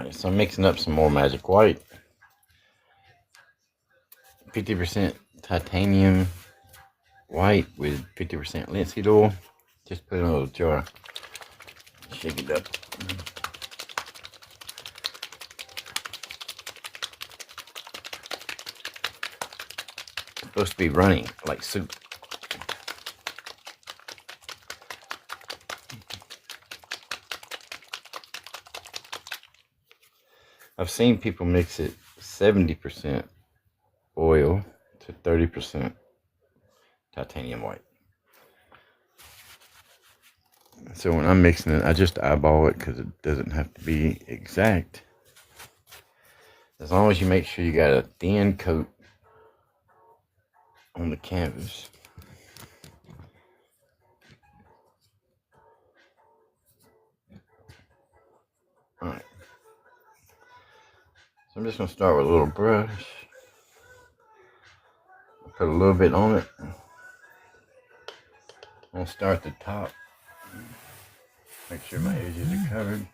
Alright, so I'm mixing up some more magic white. 50% titanium white with 50% linseed oil. Just put it in a little jar. Shake it up. It's supposed to be running like soup. I've seen people mix it 70% oil to 30% titanium white. So when I'm mixing it, I just eyeball it because it doesn't have to be exact. As long as you make sure you got a thin coat on the canvas. Alright. So I'm just going to start with a little brush. Put a little bit on it. I'm going to start at the top. Make sure my edges are covered.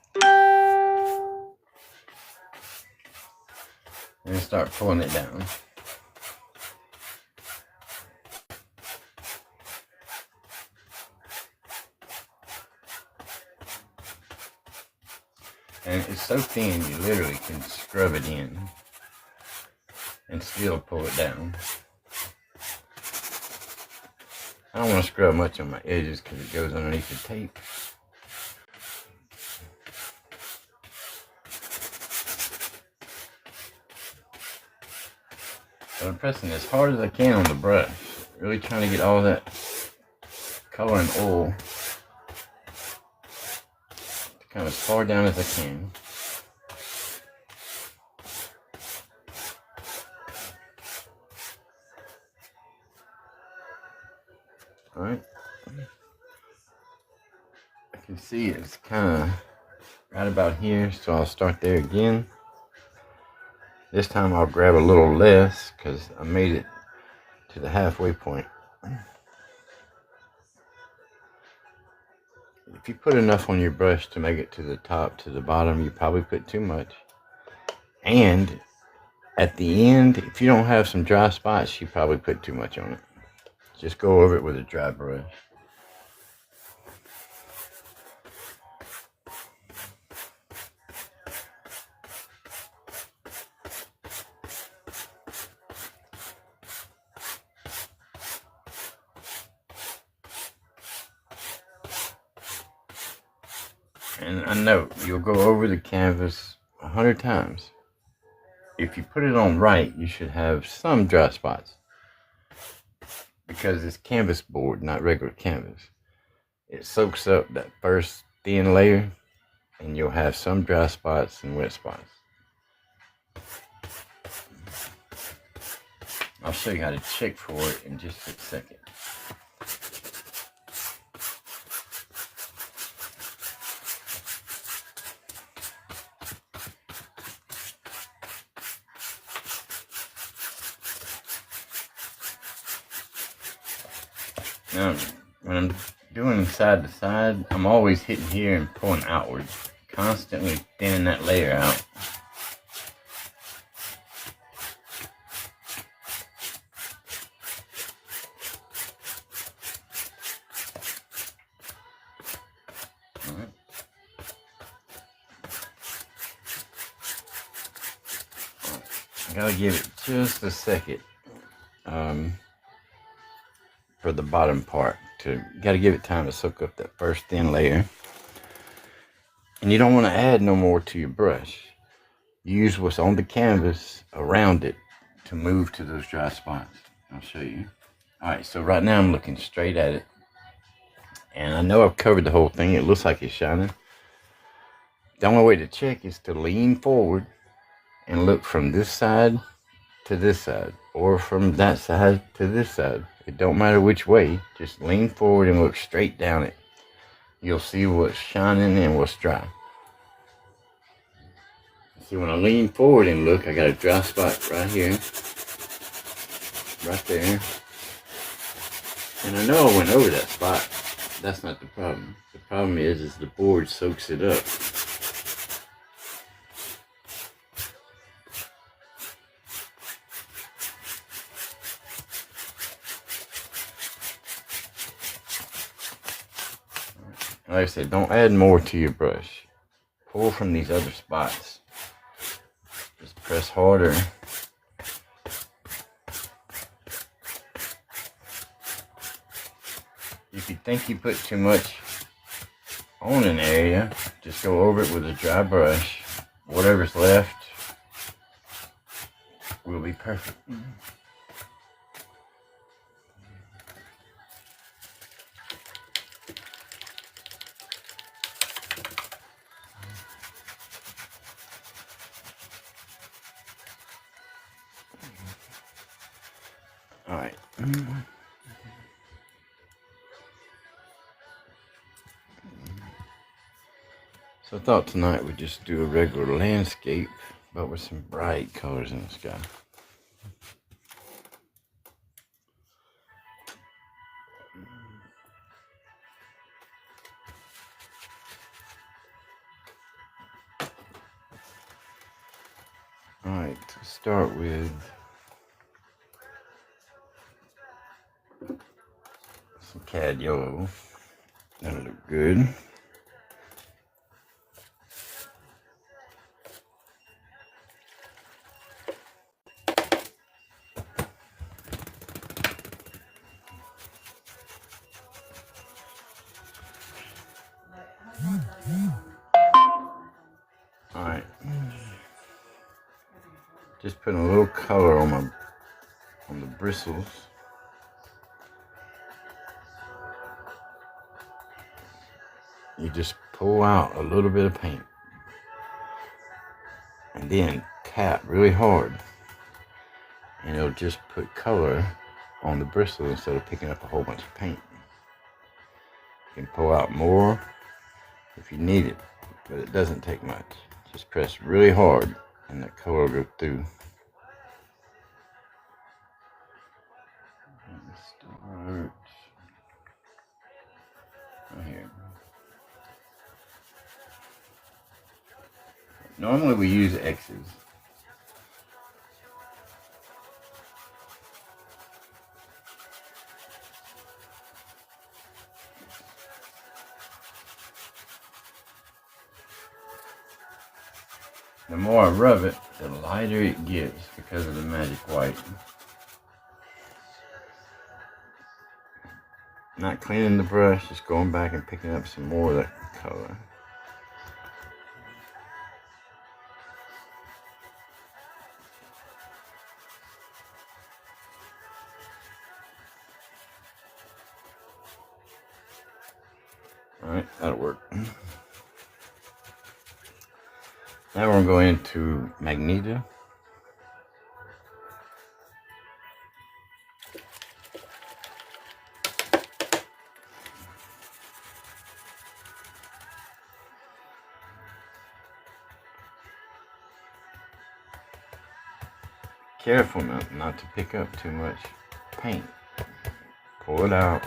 And start pulling it down. And it's so thin you literally can scrub it in and still pull it down. I don't want to scrub much on my edges because it goes underneath the tape. So I'm pressing as hard as I can on the brush, really trying to get all that color and oil to come as far down as I can. Alright. I can see it's kind of right about here, so I'll start there again. This time I'll grab a little less because I made it to the halfway point. If you put enough on your brush to make it to the top, to the bottom, you probably put too much. And at the end, if you don't have some dry spots, you probably put too much on it. Just go over it with a dry brush. And I know you'll go over the canvas 100 times. If you put it on right, you should have some dry spots. Because it's canvas board, not regular canvas. It soaks up that first thin layer, and you'll have some dry spots and wet spots. I'll show you how to check for it in just a second. Now, when I'm doing side to side, I'm always hitting here and pulling outward, constantly thinning that layer out. Alright. I gotta give it just a second. For the bottom part, gotta give it time to soak up that first thin layer. And you don't want to add no more to your brush. Use what's on the canvas around it to move to those dry spots. I'll show you. Alright, so right now I'm looking straight at it. And I know I've covered the whole thing. It looks like it's shining. The only way to check is to lean forward and look from this side to this side, or from that side to this side. It don't matter which way, just lean forward and look straight down it. You'll see what's shining and what's dry. See, when I lean forward and look, I got a dry spot right here, right there. And I know I went over that spot. That's not the problem. The problem is the board soaks it up. Like I said, don't add more to your brush. Pull from these other spots. Just press harder. If you think you put too much on an area, just go over it with a dry brush. Whatever's left will be perfect. All right. So I thought tonight we'd just do a regular landscape, but with some bright colors in the sky. All right, to start with, some cad yellow. That'll look good. All right, just putting a little color on the bristles. You just pull out a little bit of paint and then tap really hard, and it'll just put color on the bristles instead of picking up a whole bunch of paint. You can pull out more if you need it, but it doesn't take much. Just press really hard and the color will go through. Start right here. Normally we use X's. The more I rub it, the lighter it gets because of the magic white. Not cleaning the brush, just going back and picking up some more of that color. Alright, that'll work. Now we're going to go into Magneto. Careful not to pick up too much paint. Pull it out,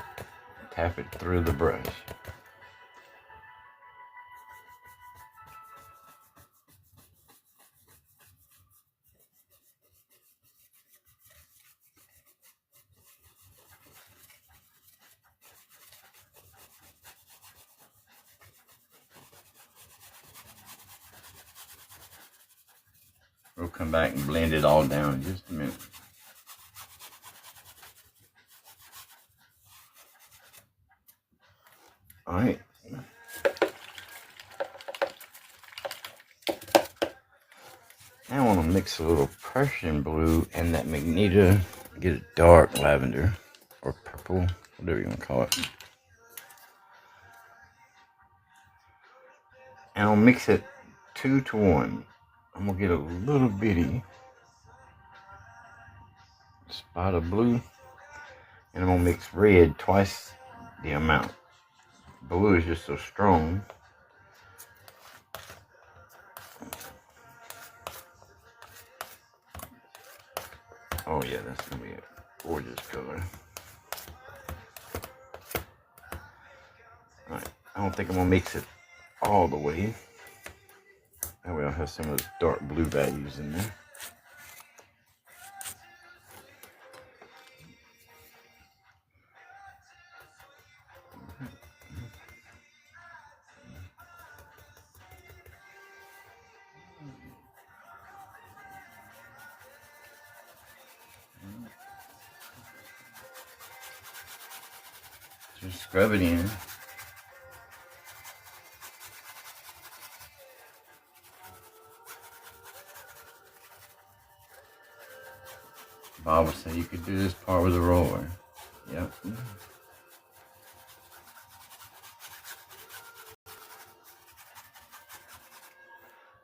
tap it through the brush. We'll come back and blend it all down in just a minute. Alright. Now I want to mix a little Prussian blue and that Magneto, get a dark lavender or purple, whatever you want to call it. And I'll mix it 2 to 1. I'm going to get a little bitty spot of blue, and I'm going to mix red twice the amount. Blue is just so strong. Oh yeah, that's going to be a gorgeous color. Alright, I don't think I'm going to mix it all the way. That way I'll have some of those dark blue values in there. Just scrub it in. Bob would say you could do this part with a roller. Yep.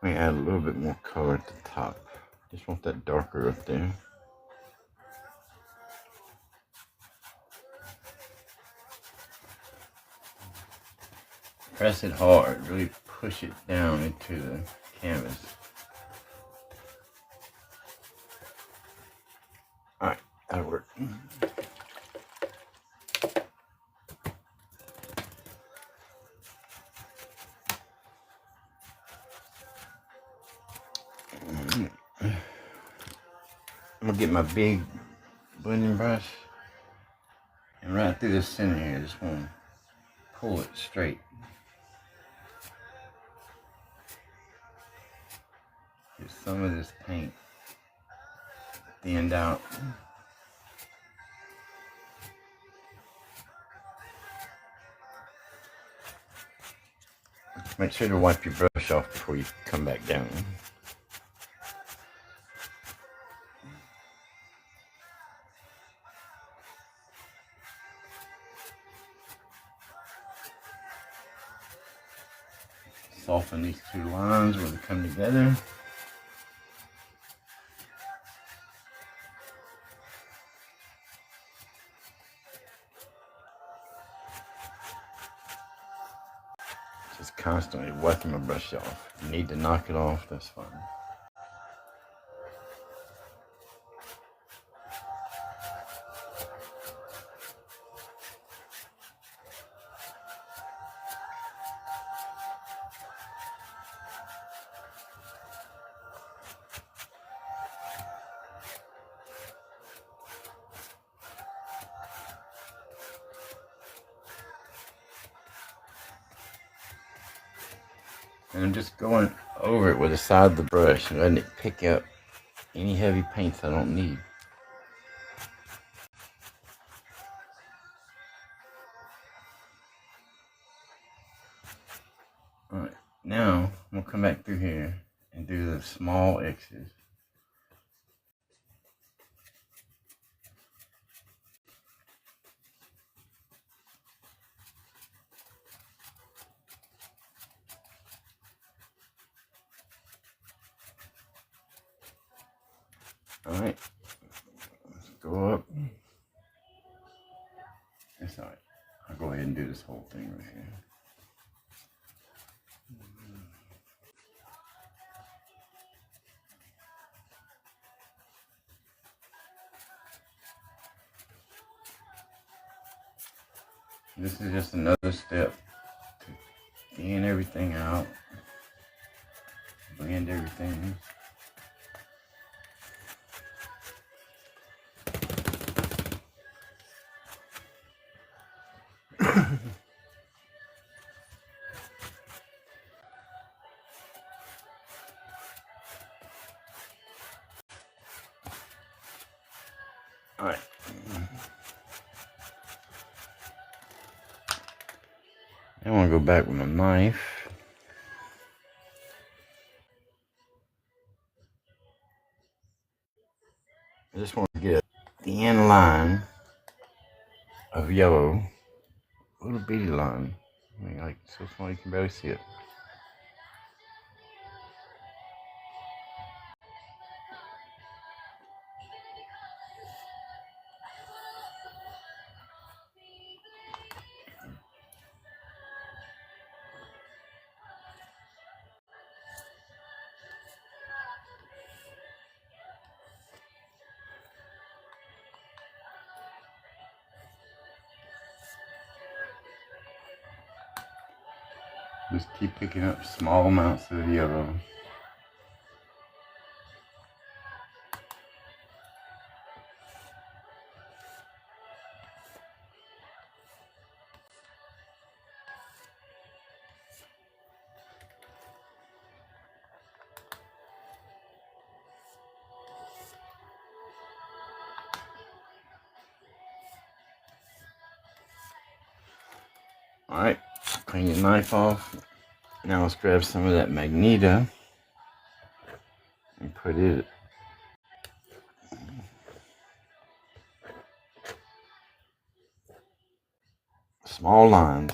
Let me add a little bit more color at the top. Just want that darker up there. Press it hard, really push it down into the canvas. Alright, that'll work. I'm gonna get my big blending brush and right through the center here, just want to pull it straight. Get some of this paint thinned out. Make sure to wipe your brush off before you come back down. Soften these two lines where they come together. Just constantly wiping my brush off. If you need to knock it off, that's fine. And I'm just going over it with the side of the brush and letting it pick up any heavy paints I don't need. Alright, now I'm going to come back through here and do the small X's. Alright, let's go up. That's alright. I'll go ahead and do this whole thing right here. This is just another step to thin everything out, blend everything. All right. I want to go back with my knife. I just want to get a thin line of yellow, a little bitty line. I mean, like so small you can barely see it. Just keep picking up small amounts of the yellow. Alright, clean your knife off. Now let's grab some of that magneto and put it small lines.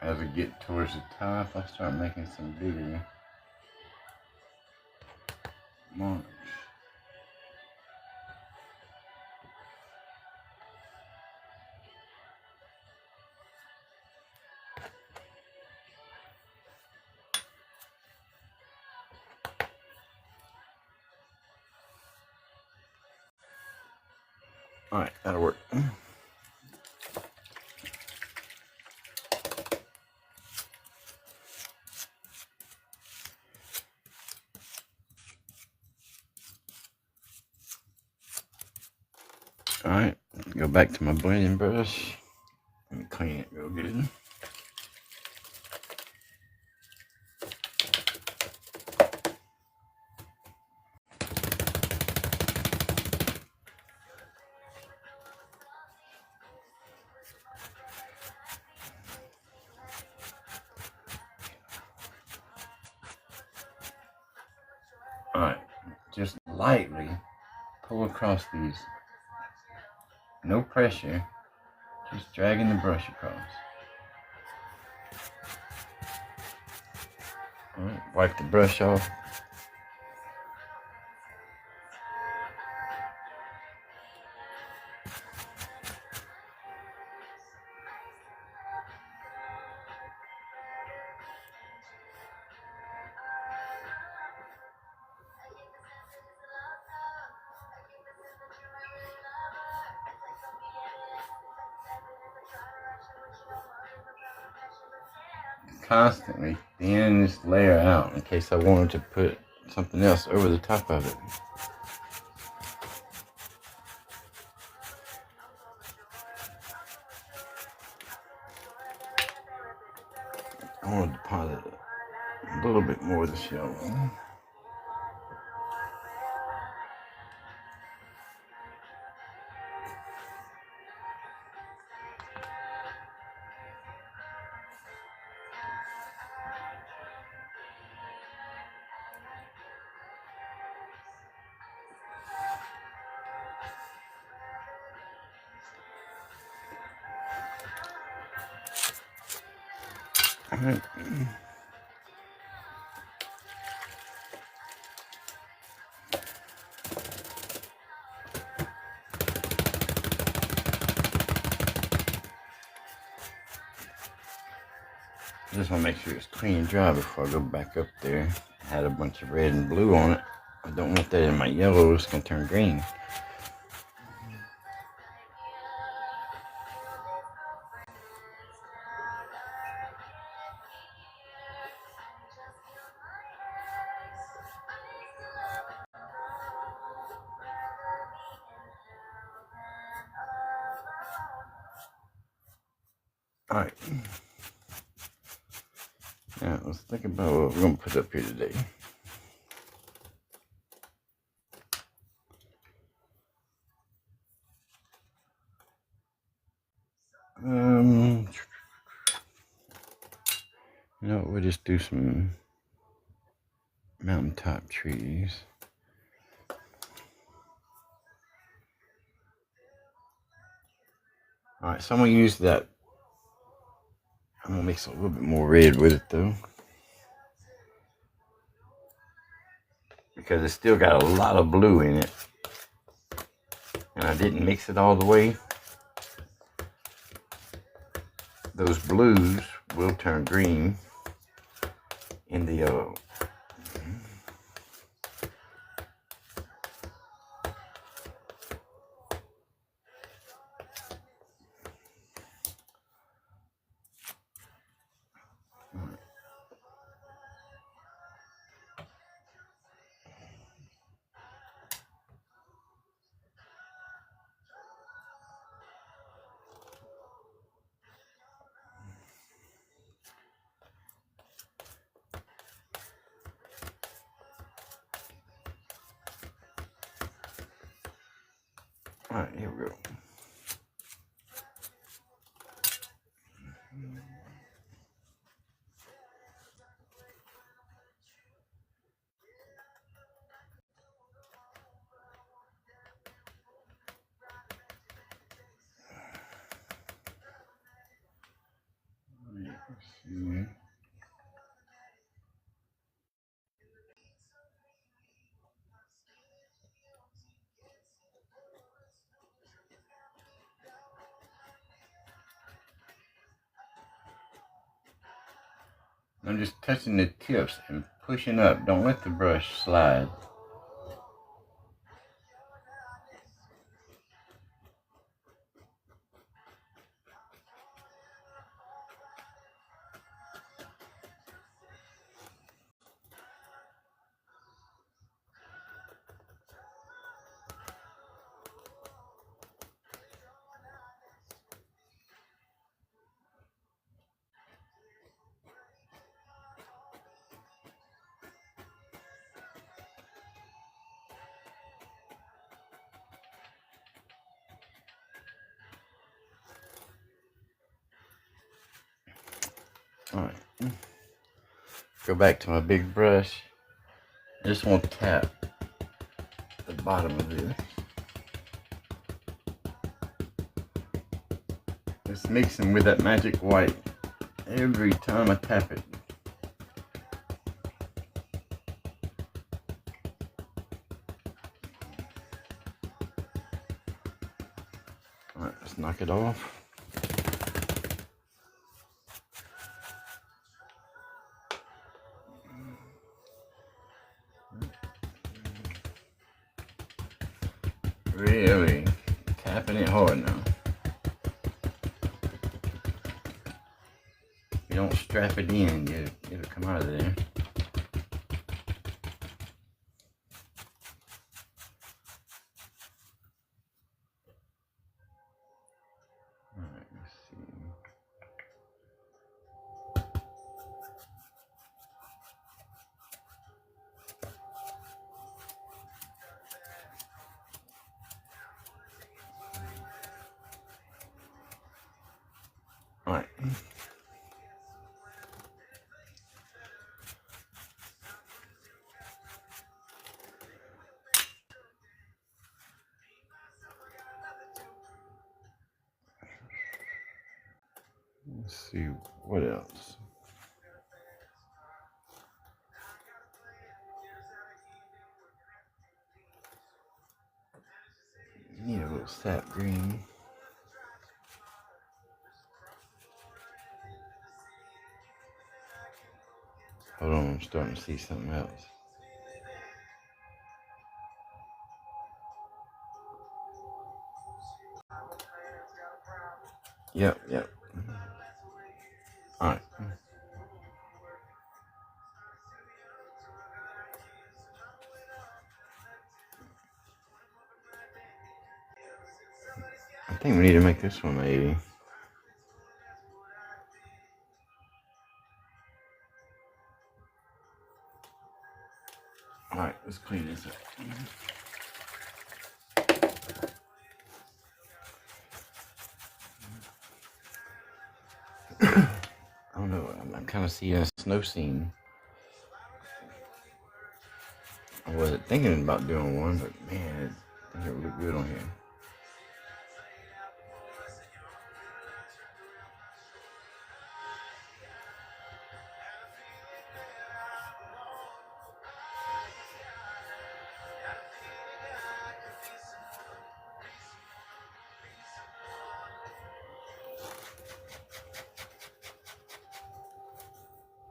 As we get towards the top, I start making some bigger marks. Alright, that'll work. Alright, go back to my blending brush and clean it real good. Alright, just lightly pull across these. No pressure, just dragging the brush across. Alright, wipe the brush off. Constantly thin this layer out in case I wanted to put something else over the top of it. I want to deposit a little bit more of this yellow. Alright. I just want to make sure it's clean and dry before I go back up there. I had a bunch of red and blue on it. I don't want that in my yellow, it's going to turn green. Alright. Now let's think about what we're going to put up here today. You know, we'll just do some mountaintop trees. Alright, so I'm going to use that. I'm going to mix a little bit more red with it though, because it's still got a lot of blue in it. And I didn't mix it all the way. Those blues will turn green in the yellow. Alright, here we go. Let's see. I'm just touching the tips and pushing up. Don't let the brush slide. Alright. Go back to my big brush. I just want to tap the bottom of this. Just mixing with that magic white every time I tap it. Alright, let's knock it off. Really tapping it hard now. If you don't strap it in, it'll come out of there. Alright, let's see. Alright. Let's see what else. Need a little sap green. Hold on, I'm starting to see something else. Yep. Alright. I think we need to make this one maybe. Alright, let's clean this up. I don't know, I'm kind of seeing a snow scene. I wasn't thinking about doing one, but man, I think it would look good on here.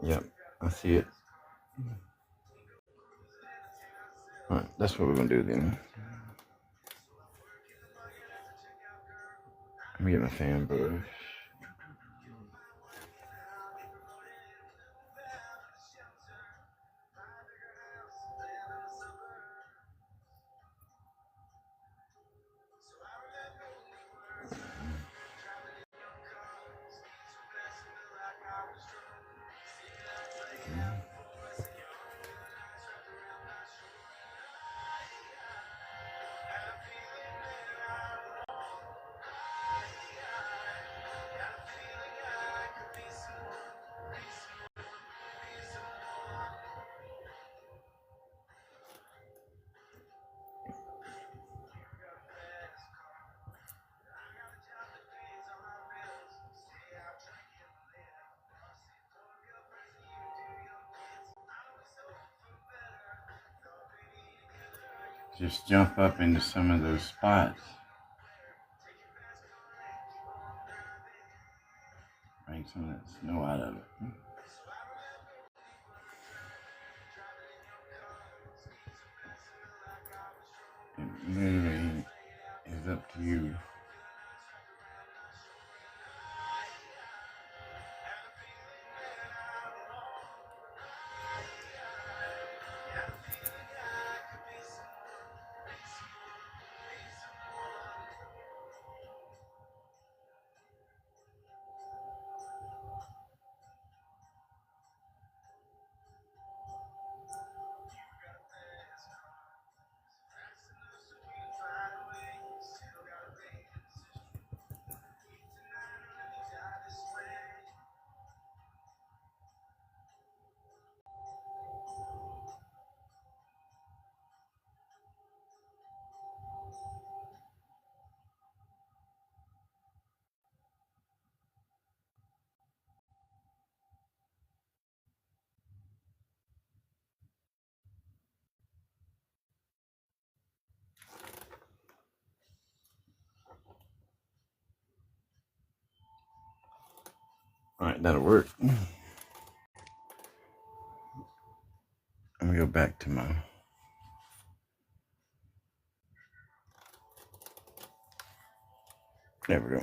Yep, I see it. Alright, that's what we're gonna do then. Let me get my fan brush. just jump up into some of those spots. Bring some of that snow out of it. It literally is up to you. All right, that'll work. Let me go back to my there we go.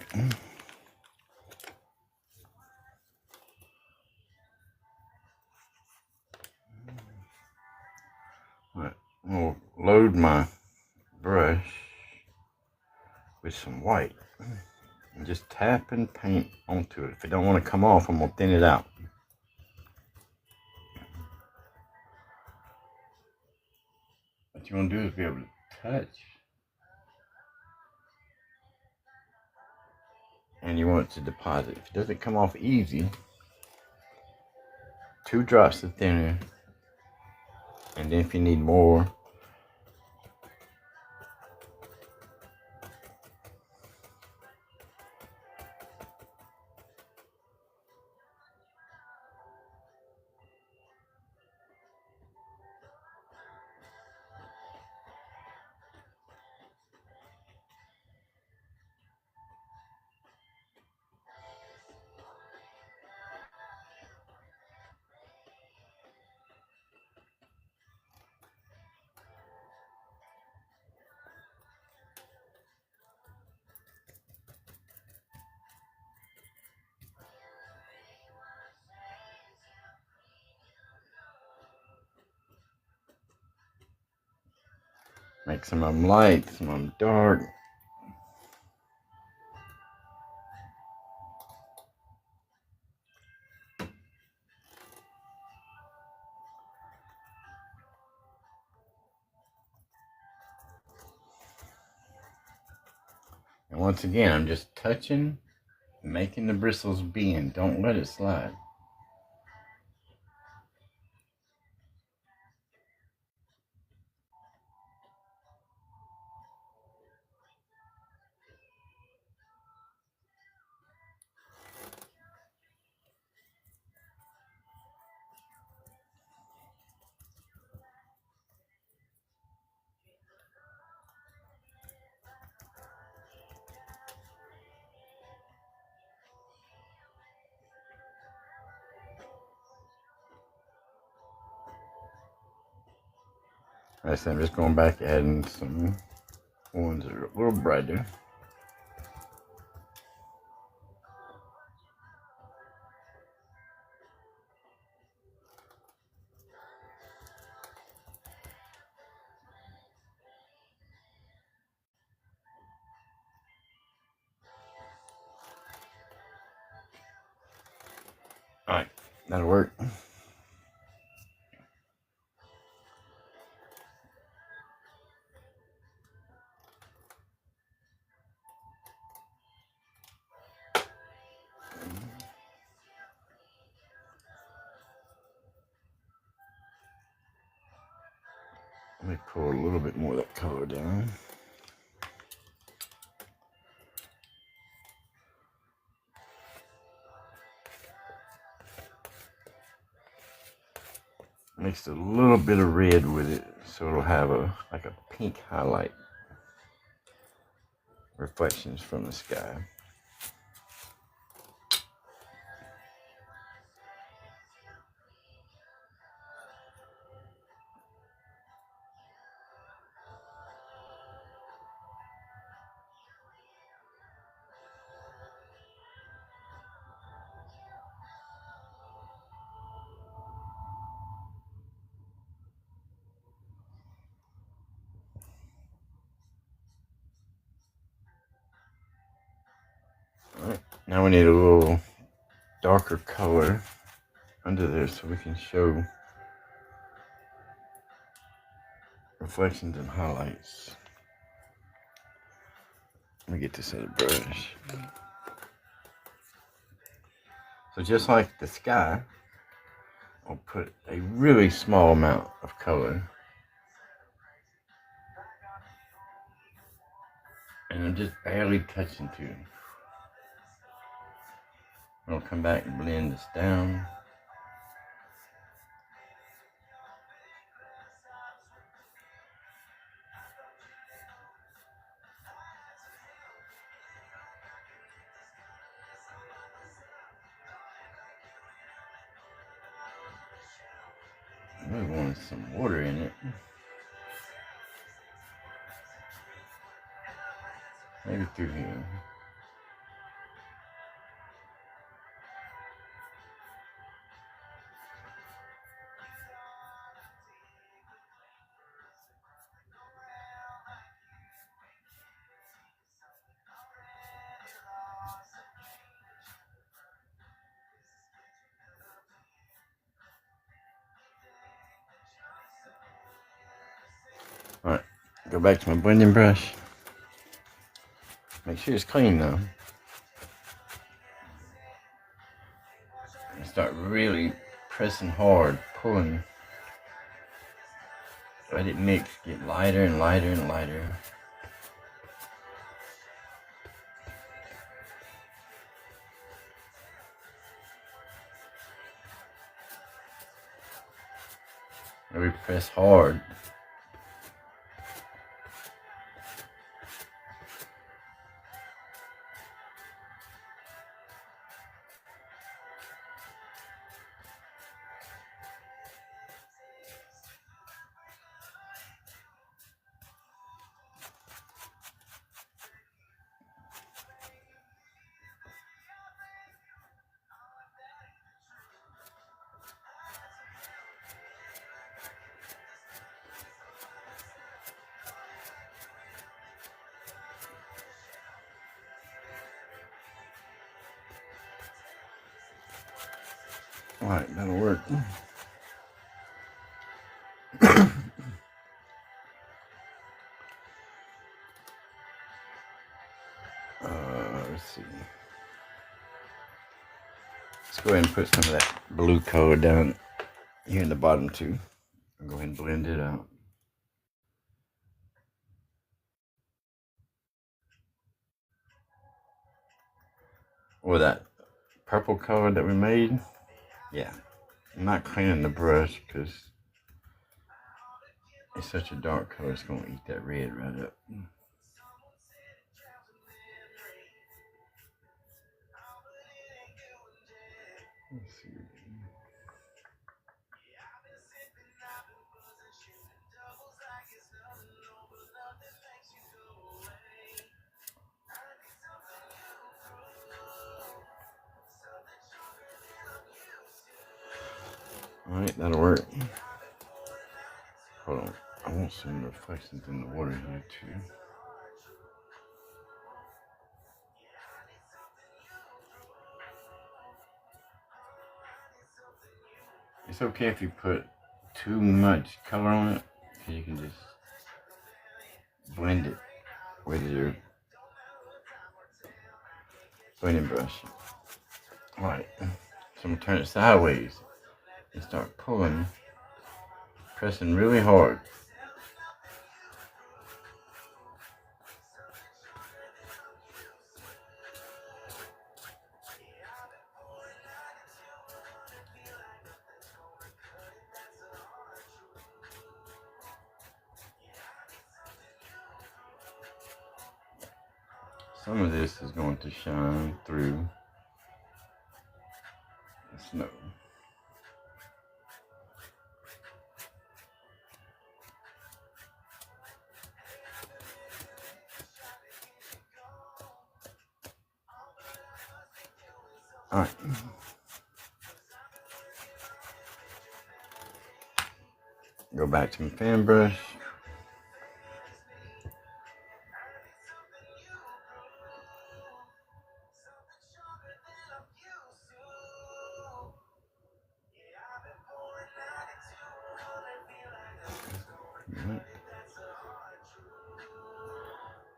All right, we'll load my brush with some white and just tap and paint onto it. If it don't want to come off, I'm gonna thin it out. What you want to do is be able to touch, and you want it to deposit. If it doesn't come off easy, 2 drops of thinner, and then if you need more, make some of them light, some of them dark. And once again, I'm just touching, making the bristles bend. Don't let it slide. I said, I'm just going back adding some ones that are a little brighter. All right, that'll work. Let me pour a little bit more of that color down. Mixed a little bit of red with it, so it'll have like a pink highlight, reflections from the sky. Alright, now we need a little darker color under there so we can show reflections and highlights. Let me get this other brush. So just like the sky, I'll put a really small amount of color. And I'm just barely touching to. I'll come back and blend this down. I really wanted some water in it. Maybe through here. Alright, go back to my blending brush. Make sure it's clean though. And start really pressing hard, pulling. Let it mix, get lighter and lighter and lighter. Really press hard. Alright, that'll work. Let's see. Let's go ahead and put some of that blue color down here in the bottom too. I'll go ahead and blend it out. Or that purple color that we made. Yeah, I'm not cleaning the brush because it's such a dark color, it's going to eat that red right up. Let's see. Alright, that'll work. Hold on. I want some reflections in the water here too. It's okay if you put too much color on it, because you can just blend it with your blending brush. Alright, so I'm going to turn it sideways and start pulling, pressing really hard. some of this is going to shine through the snow. All right. Go back to my fan brush.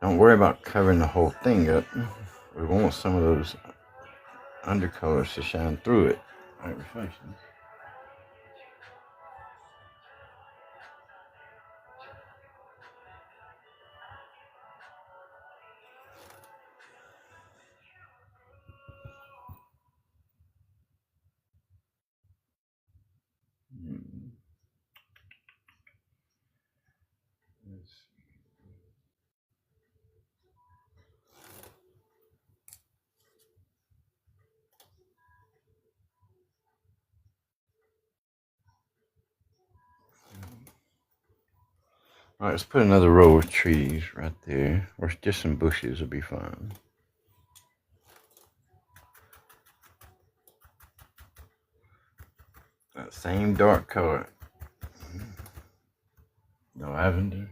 Don't worry about covering the whole thing up. We want some of those undercolors to shine through it, like reflections. All right, let's put another row of trees right there, or just some bushes will be fine. That same dark color. No lavender.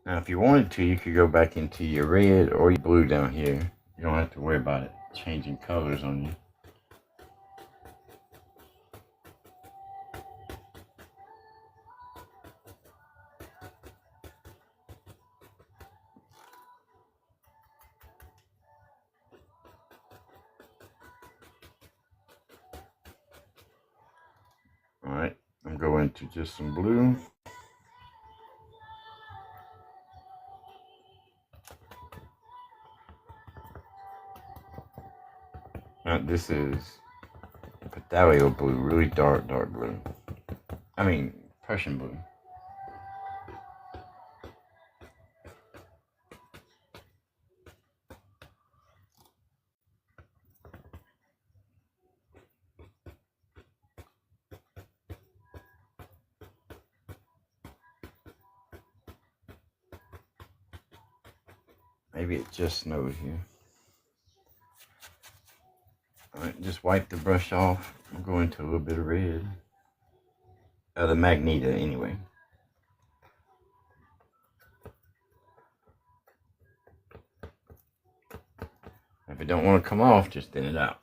Now, if you wanted to, you could go back into your red or your blue down here. You don't have to worry about it changing colors on you. All right, I'm going to just some blue. Now, this is Pedalio blue, really dark blue. I mean, Prussian blue. Maybe it just snowed here. Alright, just wipe the brush off. I'm going to a little bit of red. The Magneto, anyway. If it don't want to come off, just thin it out.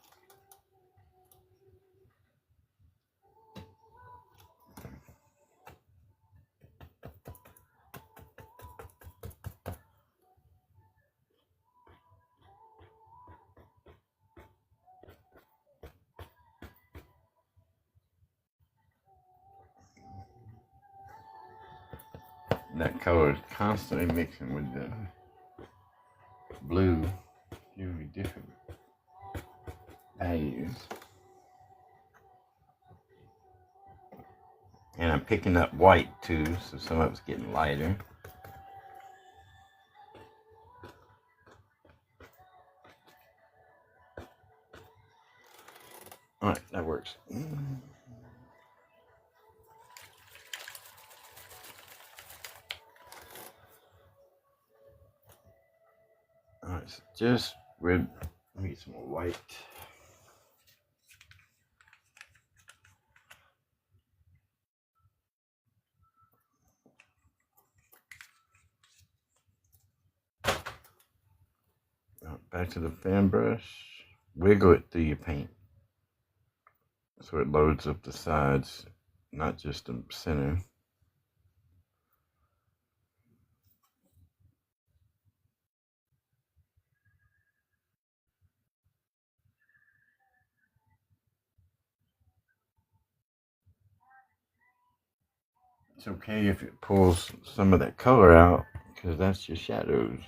That color is constantly mixing with the blue, usually different values. And I'm picking up white too, so some of it's getting lighter. Alright, that works. Alright, so just red. Let me get some more white. Back to the fan brush. Wiggle it through your paint so it loads up the sides, not just the center. It's okay if it pulls some of that color out, because that's your shadows.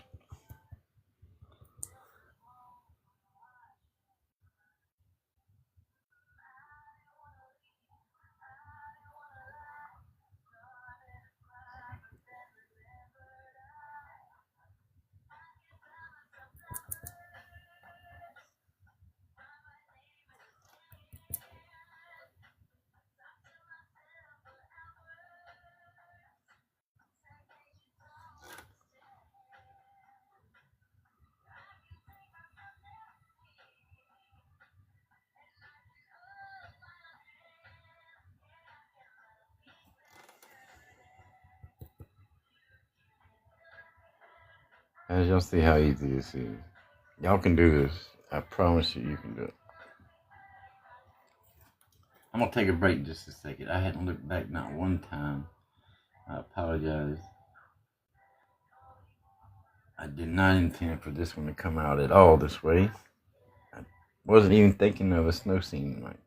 As y'all see how easy this is. Y'all can do this. I promise you, you can do it. I'm gonna take a break in just a second. I hadn't looked back not one time. I apologize. I did not intend for this one to come out at all this way. I wasn't even thinking of a snow scene like.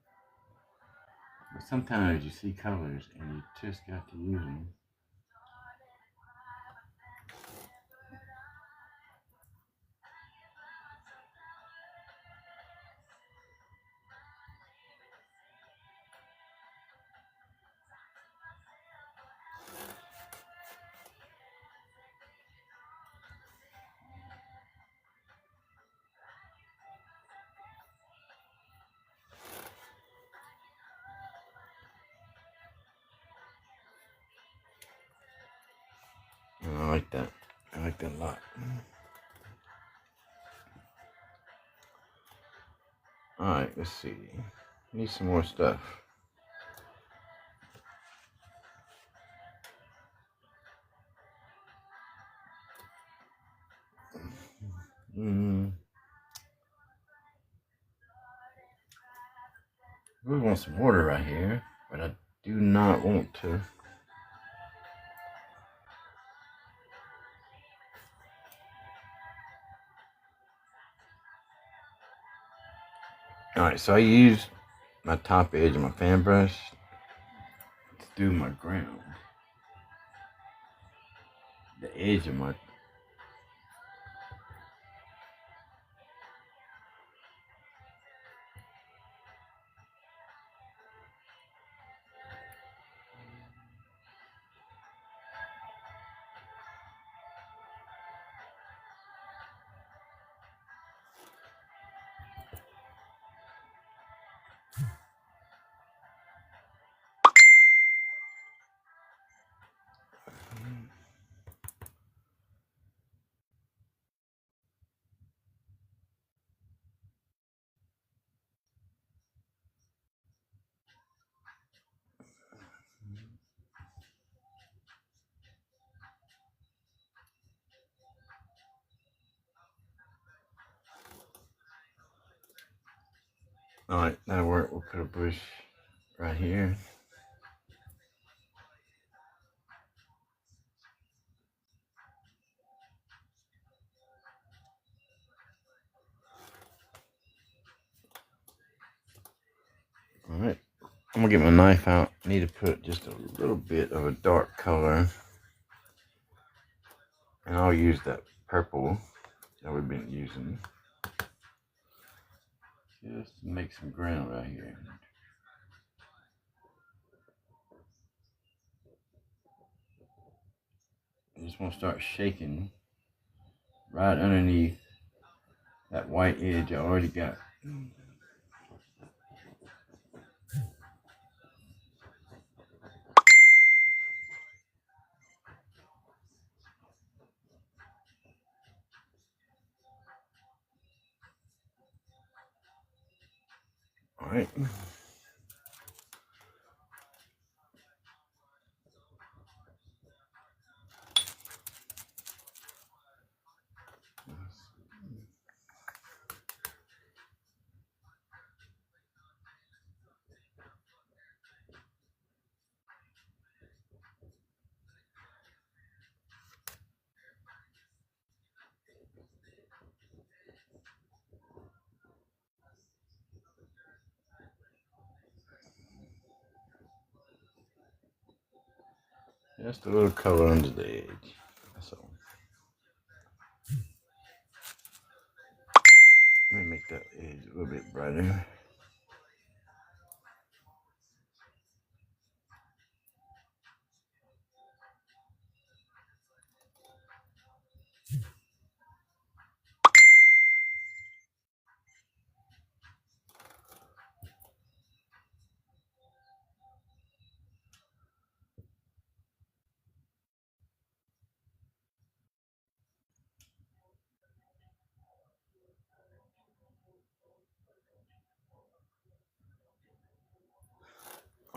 But sometimes you see colors and you just got to use them. And I like that. I like that a lot. Alright, let's see. Need some more stuff. We want some water right here, but I do not want to. Alright, so I used my top edge of my fan brush to do my ground. The edge of my Alright, that'll work. We'll put a bush right here. Alright, I'm gonna get my knife out. I need to put just a little bit of a dark color. And I'll use that purple that we've been using. Just to make some ground right here. I just want to start shaking right underneath that white edge I already got. All right. Just a little color under the edge. That's all. make that edge a little bit brighter.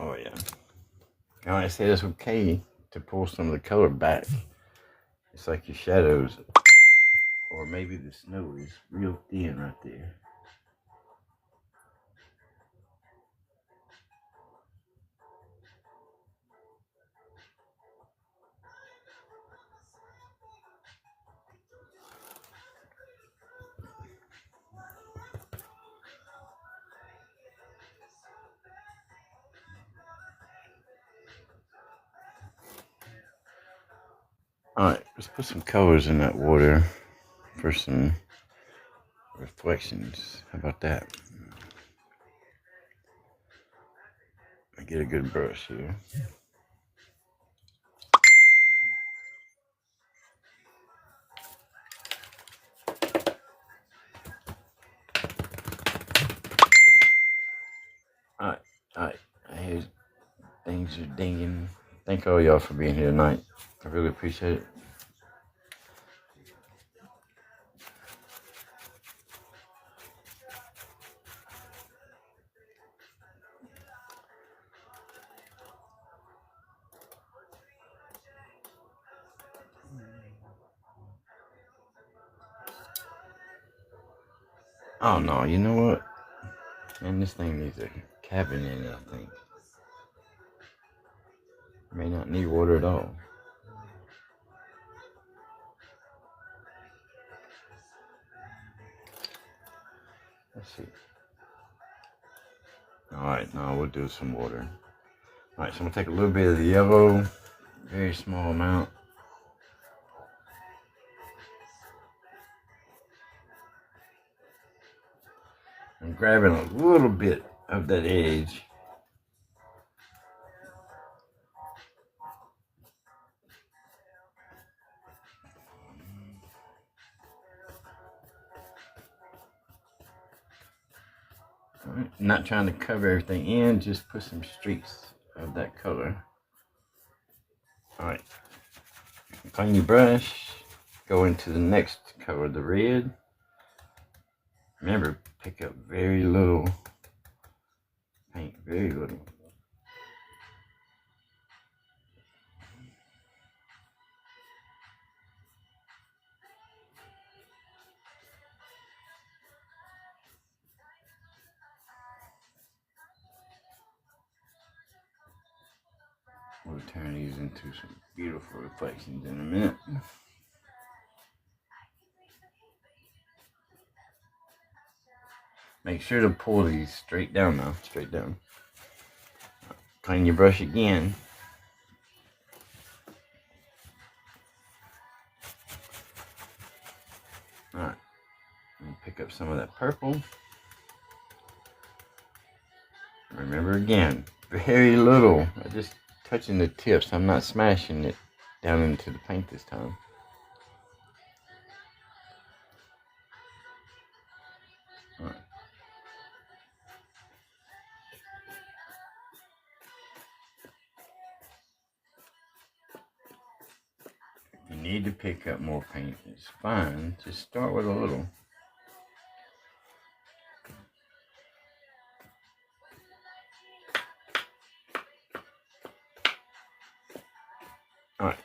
Oh yeah. Now I say it's okay to pull some of the color back. It's like your shadows, or maybe the snow is real thin right there. Alright, let's put some colors in that water for some reflections. How about that? I get a good brush here. Alright, I hear things are dinging. Thank all y'all for being here tonight. I really appreciate it. Oh no, you know what? Man, this thing needs a cabin in it, I think. May not need water at all. Let's see. Alright, now we'll do some water. Alright, so I'm gonna take a little bit of the yellow, very small amount. I'm grabbing a little bit of that edge. Right. Not trying to cover everything in, just put some streaks of that color. Alright, clean your brush, go into the next color, the red. Remember, pick up very little paint, very little. We'll turn these into some beautiful reflections in a minute. Make sure to pull these straight down now, straight down. Clean your brush again. Alright, pick up some of that purple. Remember again, very little. I'm just touching the tips. I'm not smashing it down into the paint this time. Alright. If you need to pick up more paint, it's fine. Just start with a little. Alright.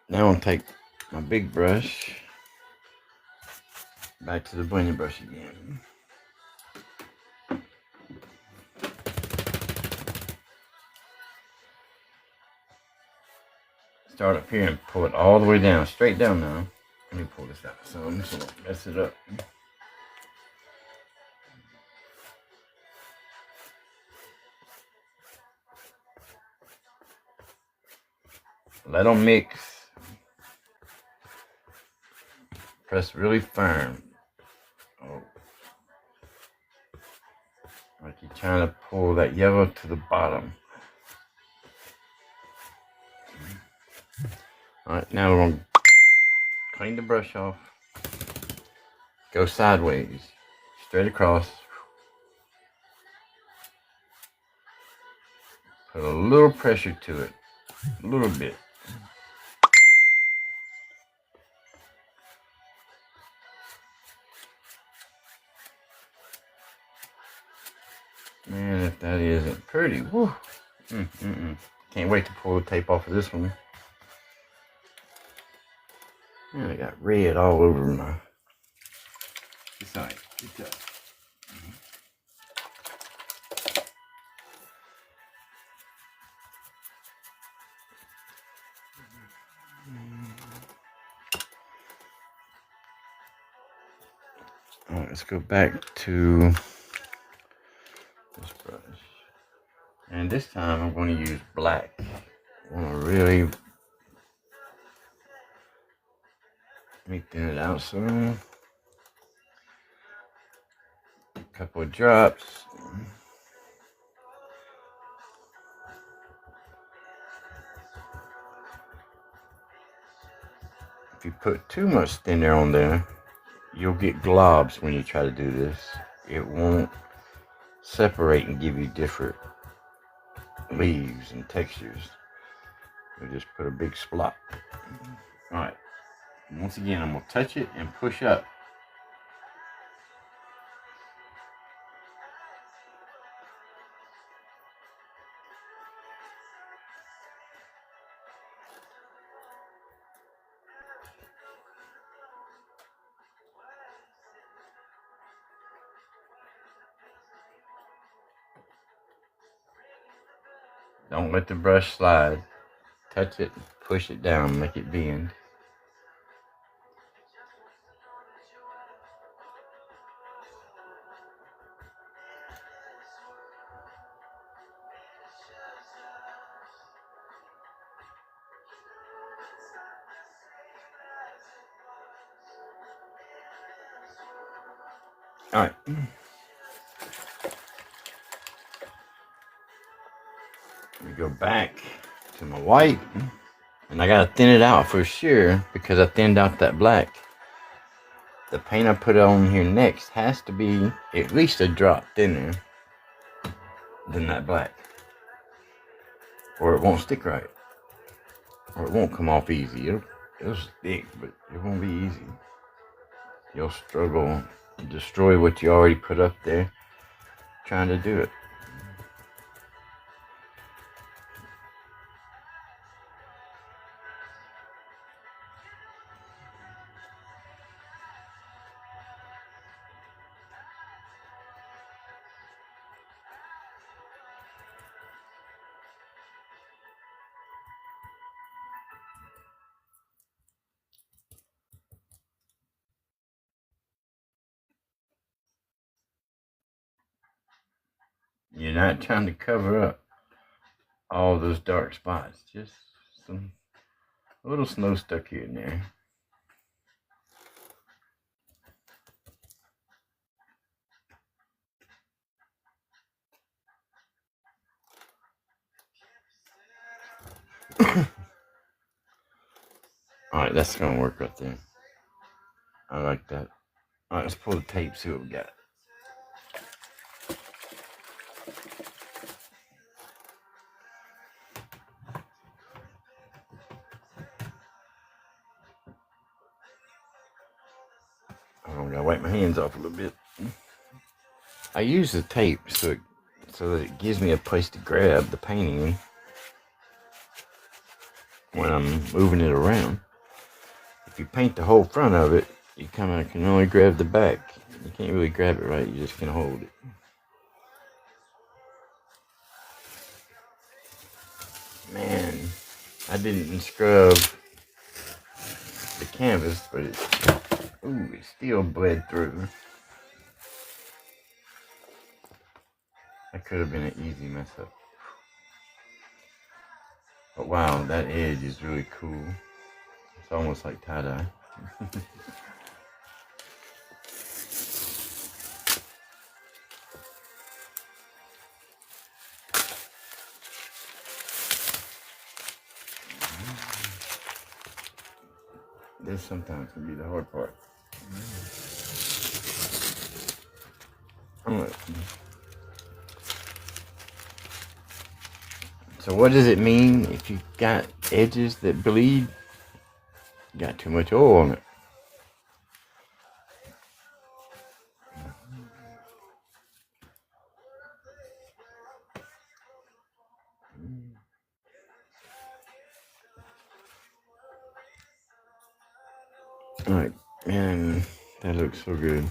Now I'll take my big brush back to the blending brush again. Start up here and pull it all the way down, straight down now. Let me pull this out some so I don't mess it up. Let them mix. Press really firm. Oh. Like you're trying to pull that yellow to the bottom. Alright, now we're going to clean the brush off. Go sideways. Straight across. Put a little pressure to it. A little bit. Man, if that isn't pretty. Woo. Can't wait to pull the tape off of this one. Man, I got red all over my... It's alright. It's up. Alright, let's go back to this brush. And this time I'm going to use black. I want to really thin it out some. A couple of drops. If you put too much thinner on there, you'll get globs when you try to do this. It won't separate and give you different leaves and textures. You just put a big splot. Alright. Once again, I'm going to touch it and push up. Don't let the brush slide. Touch it, push it down, make it bend. Alright. We go back to my white. And I gotta thin it out for sure because I thinned out that black. The paint I put on here next has to be at least a drop thinner than that black. Or it won't stick right. Or it won't come off easy. It'll stick, but it won't be easy. You'll struggle to destroy what you already put up there trying to do it. You're not trying to cover up all those dark spots. Just a little snow stuck here and there. Alright, that's gonna work right there. I like that. Alright, let's pull the tape, see what we got. I'm gonna wipe my hands off a little bit. I use the tape so that it gives me a place to grab the painting when I'm moving it around. If you paint the whole front of it, you kind of can only grab the back. You can't really grab it right, you just can hold it. Man, I didn't scrub the canvas, but it still bled through. That could have been an easy mess up. But wow, that edge is really cool. It's almost like tie-dye. This sometimes can be the hard part. So what does it mean if you got edges that bleed? You got too much oil on it. Alright, and that looks so good.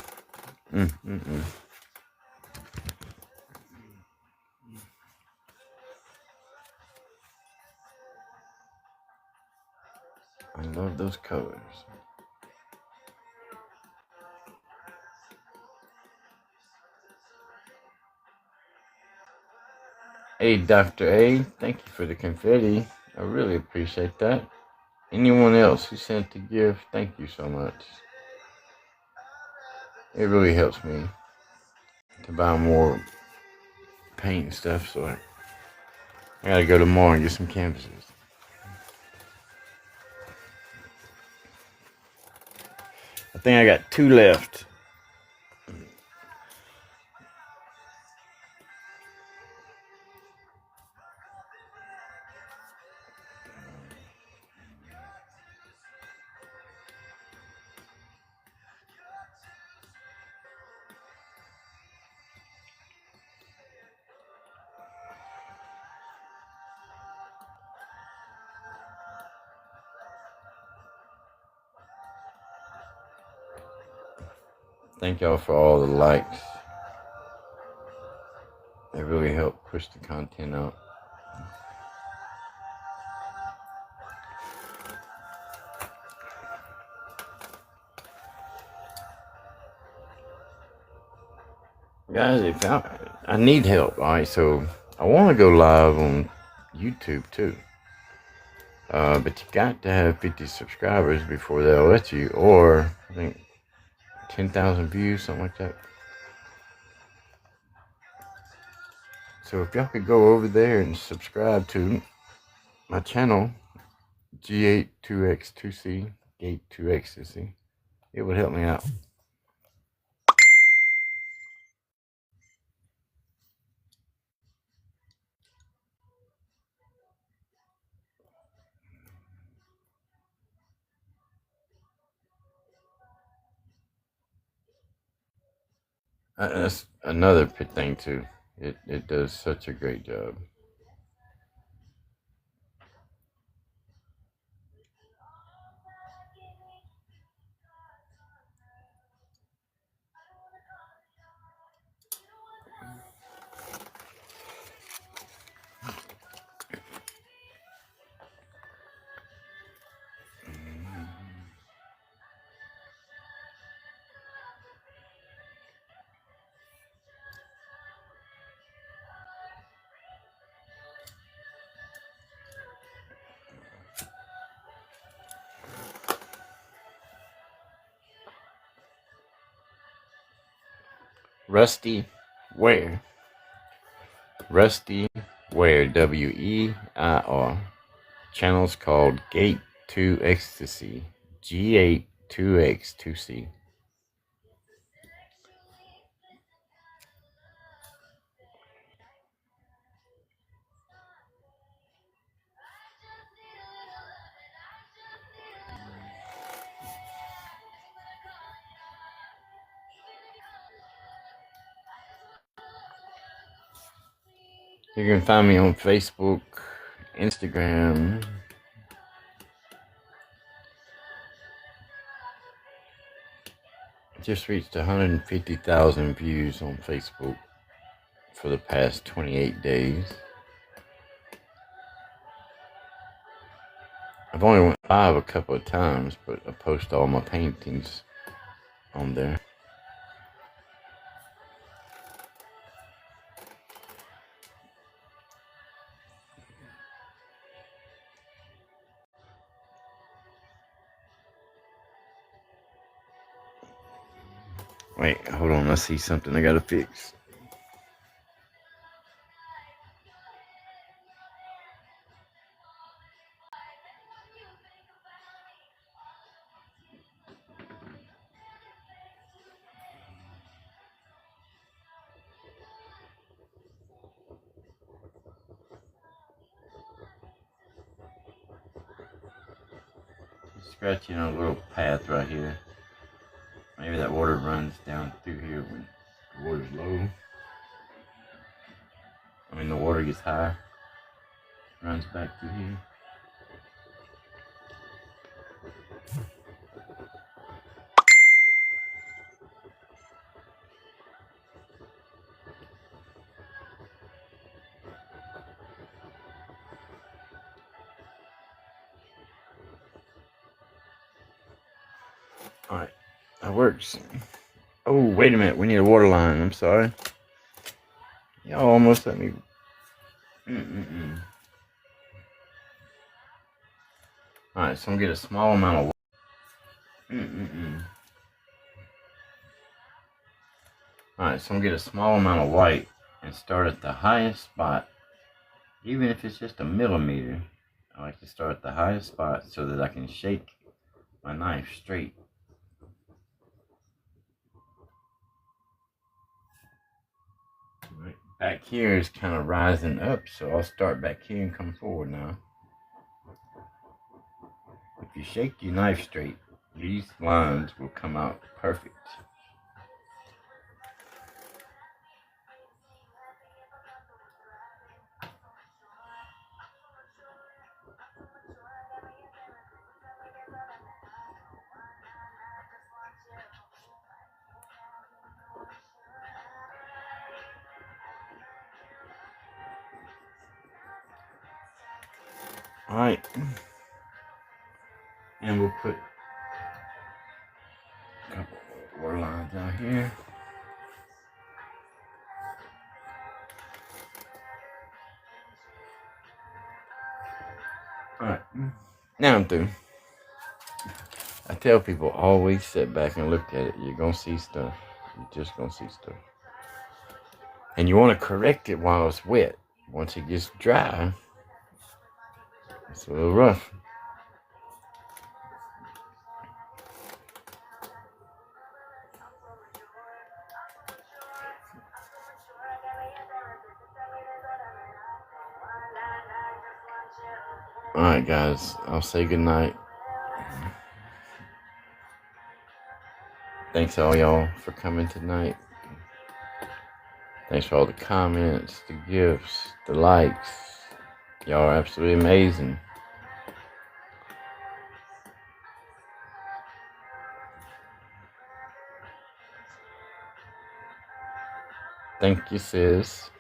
I love those colors. Hey, Dr. A, thank you for the confetti. I really appreciate that. Anyone else who sent the gift, thank you so much. It really helps me to buy more paint and stuff, so I gotta go tomorrow and get some canvases. I think I got 2 left. Thank y'all for all the likes. They really help push the content out. Guys, if I need help, alright, so I want to go live on YouTube too. But you got to have 50 subscribers before they'll let you, or I think 10,000 views, something like that. So if y'all could go over there and subscribe to my channel, G82X2C, Gate2X2C, it would help me out. That's another thing too. It does such a great job. Rusty Weir. Rusty Weir, W-E-I-R. Channel's called Gate 2 Ecstasy, G82X2C. You can find me on Facebook, Instagram. Just reached 150,000 views on Facebook for the past 28 days. I've only went live a couple of times, but I post all my paintings on there. Wait, hold on. I see something I gotta fix. Scratching on a little path right here. Maybe that water runs down through here when the water's low. I mean, the water gets high, runs back through here. Alright, that works. Oh, wait a minute. We need a water line. I'm sorry. Y'all almost let me. Alright, so I'm gonna get a small amount of water. Alright, so I'm gonna get a small amount of white and start at the highest spot. Even if it's just a millimeter, I like to start at the highest spot so that I can shake my knife straight. Right. Back here is kind of rising up, so I'll start back here and come forward now. If you shake your knife straight, these lines will come out perfect. Alright, and we'll put a couple water lines out here. Alright, now I'm through. I tell people, always sit back and look at it. You're going to see stuff. You're just going to see stuff. And you want to correct it while it's wet. Once it gets dry, it's a little rough. Alright guys, I'll say goodnight. Thanks all y'all for coming tonight. Thanks for all the comments, the gifts, the likes. Y'all are absolutely amazing. Thank you, sis.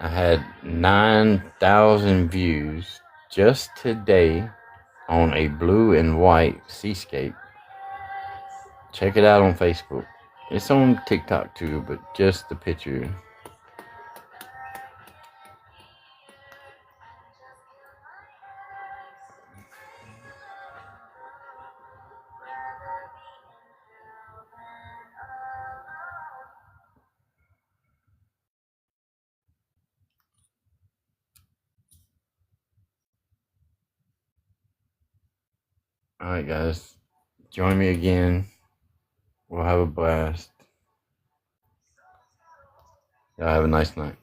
I had 9,000 views just today on a blue and white seascape. Check it out on Facebook. It's on TikTok too, but just the picture. Alright guys, join me again. We'll have a blast. Y'all have a nice night.